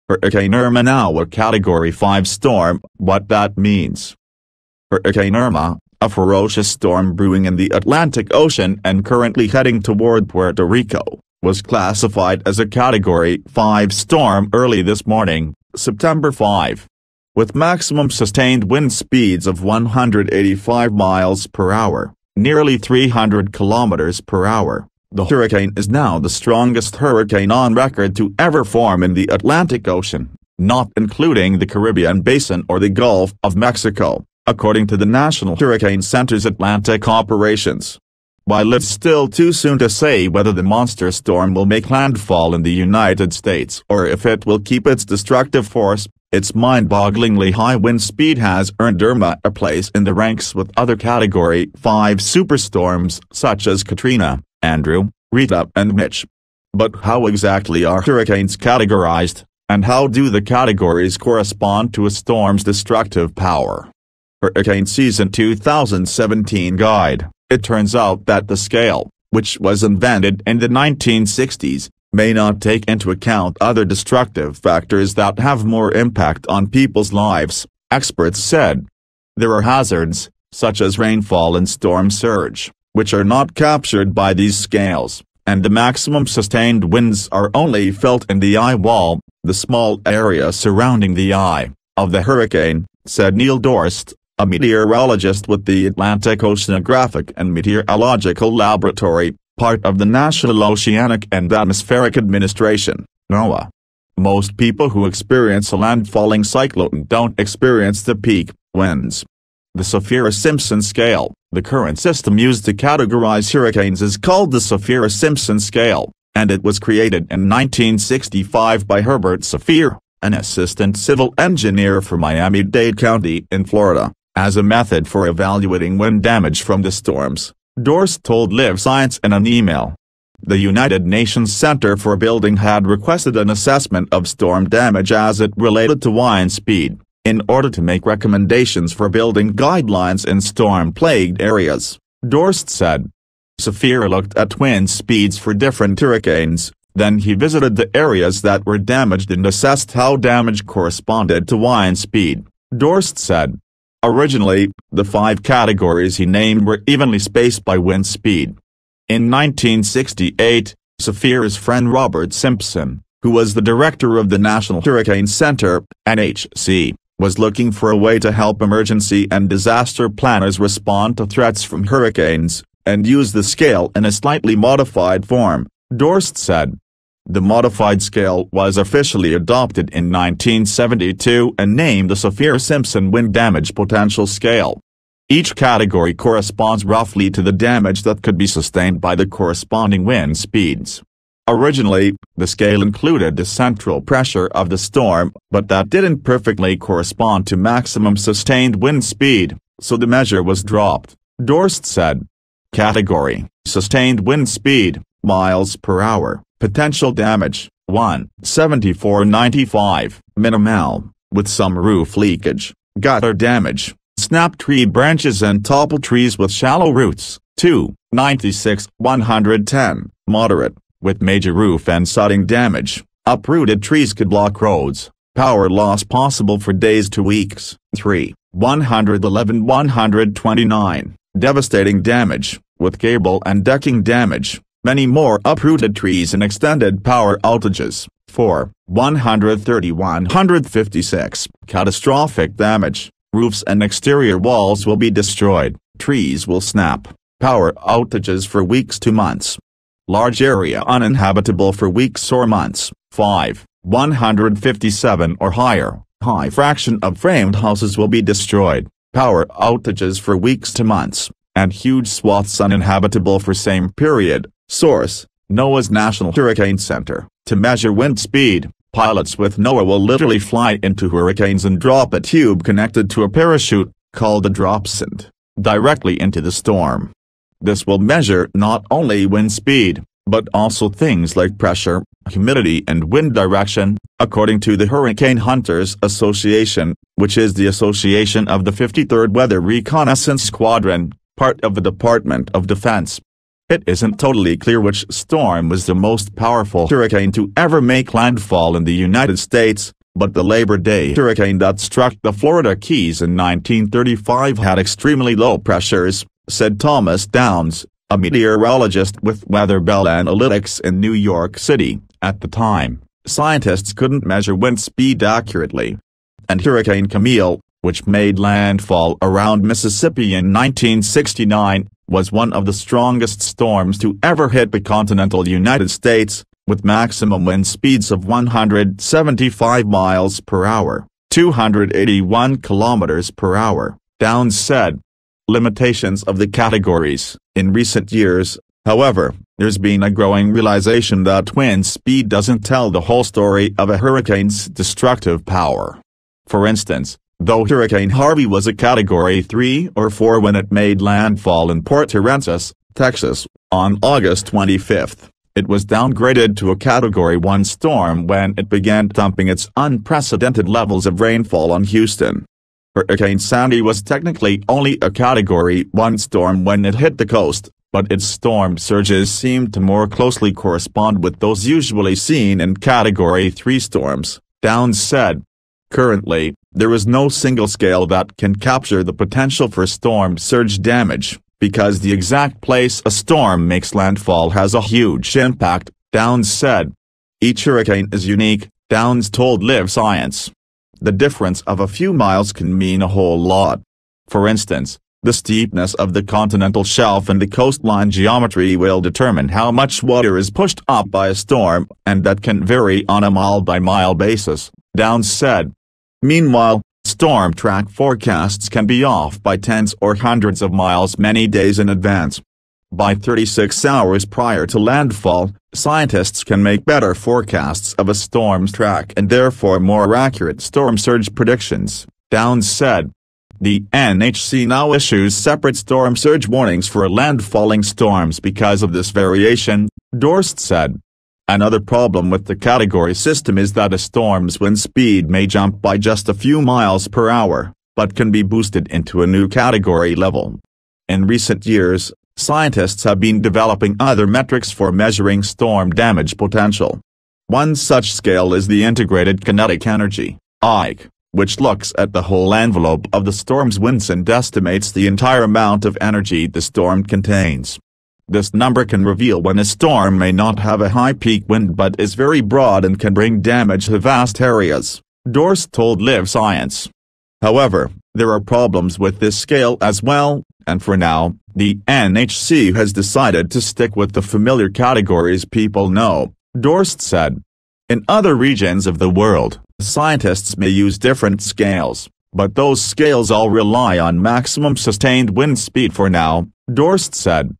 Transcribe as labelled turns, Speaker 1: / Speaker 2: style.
Speaker 1: Hurricane Irma now a Category 5 storm. What that means. Hurricane Irma, a ferocious storm brewing in the Atlantic Ocean and currently heading toward Puerto Rico, was classified as a Category 5 storm early this morning, September 5. With maximum sustained wind speeds of 185 miles per hour, nearly 300 kilometers per hour, the hurricane is now the strongest hurricane on record to ever form in the Atlantic Ocean, not including the Caribbean Basin or the Gulf of Mexico, according to the National Hurricane Center's Atlantic operations. While it's still too soon to say whether the monster storm will make landfall in the United States or if it will keep its destructive force, its mind-bogglingly high wind speed has earned Irma a place in the ranks with other Category 5 superstorms such as Katrina, Andrew, Rita and Mitch. But how exactly are hurricanes categorized, and how do the categories correspond to a storm's destructive power? Hurricane Season 2017 Guide. It turns out that the scale, which was invented in the 1960s, may not take into account other destructive factors that have more impact on people's lives, experts said. There are hazards, such as rainfall and storm surge, which are not captured by these scales, and the maximum sustained winds are only felt in the eye wall, the small area surrounding the eye, of the hurricane, said Neil Dorst, a meteorologist with the Atlantic Oceanographic and Meteorological Laboratory, part of the National Oceanic and Atmospheric Administration, NOAA. Most people who experience a landfalling cyclone don't experience the peak winds. The Saffir-Simpson scale, the current system used to categorize hurricanes, is called the Saffir-Simpson scale, and it was created in 1965 by Herbert Saffir, an assistant civil engineer for Miami-Dade County in Florida, as a method for evaluating wind damage from the storms, Dorst told Live Science in an email. The United Nations Center for Building had requested an assessment of storm damage as it related to wind speed, in order to make recommendations for building guidelines in storm-plagued areas, Dorst said. Saffir looked at wind speeds for different hurricanes, then he visited the areas that were damaged and assessed how damage corresponded to wind speed, Dorst said. Originally, the 5 categories he named were evenly spaced by wind speed. In 1968, Saffir's friend Robert Simpson, who was the director of the National Hurricane Center, NHC, was looking for a way to help emergency and disaster planners respond to threats from hurricanes, and use the scale in a slightly modified form, Dorst said. The modified scale was officially adopted in 1972 and named the Saffir-Simpson Wind Damage Potential Scale. Each category corresponds roughly to the damage that could be sustained by the corresponding wind speeds. Originally, the scale included the central pressure of the storm, but that didn't perfectly correspond to maximum sustained wind speed, so the measure was dropped, Dorst said. Category: Sustained wind speed, miles per hour. Potential damage, 1, 7495, minimal, with some roof leakage, gutter damage, snapped tree branches and toppled trees with shallow roots, 2, 96, 110, moderate, with major roof and siding damage, uprooted trees could block roads, power loss possible for days to weeks, 3, 111, 129, devastating damage, with cable and decking damage. Many more uprooted trees and extended power outages, 4, 130, 156, catastrophic damage, roofs and exterior walls will be destroyed, trees will snap, power outages for weeks to months. Large area uninhabitable for weeks or months, 5, 157 or higher, high fraction of framed houses will be destroyed, power outages for weeks to months, and huge swaths uninhabitable for same period. Source: NOAA's National Hurricane Center. To measure wind speed, pilots with NOAA will literally fly into hurricanes and drop a tube connected to a parachute, called a dropsend, directly into the storm. This will measure not only wind speed, but also things like pressure, humidity and wind direction, according to the Hurricane Hunters Association, which is the association of the 53rd Weather Reconnaissance Squadron, part of the Department of Defense. It isn't totally clear which storm was the most powerful hurricane to ever make landfall in the United States, but the Labor Day hurricane that struck the Florida Keys in 1935 had extremely low pressures, said Thomas Downs, a meteorologist with Weather Bell Analytics in New York City. At the time, scientists couldn't measure wind speed accurately. And Hurricane Camille, which made landfall around Mississippi in 1969, was one of the strongest storms to ever hit the continental United States, with maximum wind speeds of 175 miles per hour, 281 kilometers per hour, Downs said. Limitations of the categories. In recent years, however, there's been a growing realization that wind speed doesn't tell the whole story of a hurricane's destructive power. For instance, though Hurricane Harvey was a Category 3 or 4 when it made landfall in Port Aransas, Texas, on August 25, it was downgraded to a Category 1 storm when it began dumping its unprecedented levels of rainfall on Houston. Hurricane Sandy was technically only a Category 1 storm when it hit the coast, but its storm surges seemed to more closely correspond with those usually seen in Category 3 storms, Downs said. Currently, there is no single scale that can capture the potential for storm surge damage, because the exact place a storm makes landfall has a huge impact, Downs said. Each hurricane is unique, Downs told Live Science. The difference of a few miles can mean a whole lot. For instance, the steepness of the continental shelf and the coastline geometry will determine how much water is pushed up by a storm, and that can vary on a mile-by-mile basis, Downs said. Meanwhile, storm track forecasts can be off by tens or hundreds of miles many days in advance. By 36 hours prior to landfall, scientists can make better forecasts of a storm's track and therefore more accurate storm surge predictions, Downs said. The NHC now issues separate storm surge warnings for landfalling storms because of this variation, Dorst said. Another problem with the category system is that a storm's wind speed may jump by just a few miles per hour, but can be boosted into a new category level. In recent years, scientists have been developing other metrics for measuring storm damage potential. One such scale is the Integrated Kinetic Energy, IKE, which looks at the whole envelope of the storm's winds and estimates the entire amount of energy the storm contains. This number can reveal when a storm may not have a high peak wind but is very broad and can bring damage to vast areas, Dorst told Live Science. However, there are problems with this scale as well, and for now, the NHC has decided to stick with the familiar categories people know, Dorst said. In other regions of the world, scientists may use different scales, but those scales all rely on maximum sustained wind speed for now, Dorst said.